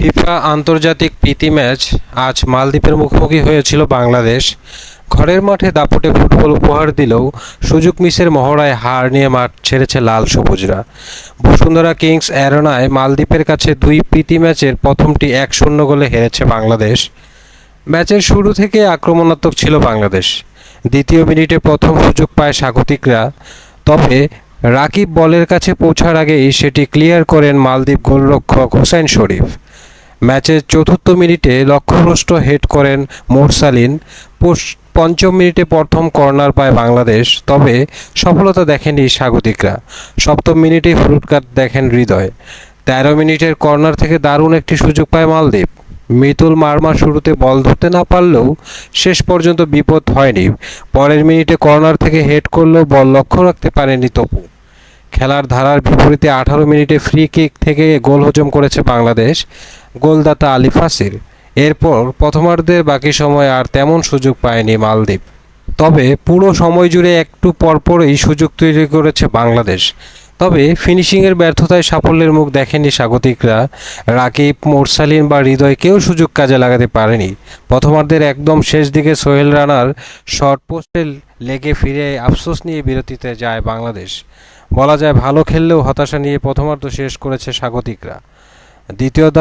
FIFA আন্তর্জাতিক প্রীতি match আজ মালদ্বীপের মুখোমুখি হয়েছিল বাংলাদেশ। ঘরের মাঠে দাপটে ফুটবল উপহার দিলেও সুযোগ মিসের মহড়ায় হার নিয়ে মাঠ ছেড়েছে লাল সবুজরা। বসুন্ধরা কিংস অ্যারেনায় মালদ্বীপের কাছে দুই প্রীতি ম্যাচের প্রথমটি 1-0 গোলে হেরেছে বাংলাদেশ। ম্যাচের শুরু থেকে আক্রমণাত্মক ছিল বাংলাদেশ। দ্বিতীয় মিনিটে প্রথম সুযোগ পায় স্বাগতিকরা, তবে রাকিব বলের কাছে পৌঁছার আগেই সেটি ক্লিয়ার করেন মালদ্বীপ গোলরক্ষক হোসেন শরীফ। ম্যাচের চতুর্থ মিনিটে লক্ষ্যভ্রষ্ট হেড করেন মোরসালিন। পঞ্চম মিনিটে প্রথম কর্নার পায় বাংলাদেশ, তবে সফলতা দেখেনি স্বাগতিকরা। সপ্তম মিনিটে হলুদ কার্ড দেখেন হৃদয়। 13 মিনিটের কর্নার থেকে দারুণ একটি সুযোগ পায় মালদ্বীপ। মিতুল মারমা শুরুতে বল ধরতে না পারলেও শেষ পর্যন্ত বিপদ হয়নি। পরের মিনিটে কর্নার থেকে হেড করলেও বল লক্ষ্য রাখতে পারেনি তপু। খেলার ধারার বিপরীতে 18 মিনিটে ফ্রি কিক থেকে গোল হজম করেছে বাংলাদেশ, গোলদাতা আলী ফাসির। এরপর প্রথমার্ধের বাকি সময় আর তেমন সুযোগ পায়নি মালদ্বীপ, তবে পুরো সময় জুড়ে একটু পরপরই সুযোগ তৈরি করেছে বাংলাদেশ। তবে ফিনিশিংয়ের ব্যর্থতায় সাফল্যের মুখ দেখেনি স্বাগতিকরা। রাকিব, মোরসালিন বা হৃদয় কেউ সুযোগ কাজে লাগাতে পারেনি। প্রথমার্ধের একদম শেষ দিকে সোহেল রানার শর্ট পোস্টে লেগে ফিরে আফসোস নিয়ে বিরতিতে যায় বাংলাদেশ। বলা যায় ভালো খেললেও হতাশা নিয়ে প্রথমার্ধ শেষ করেছে স্বাগতিকরা। দ্বিতীয়ার্ধ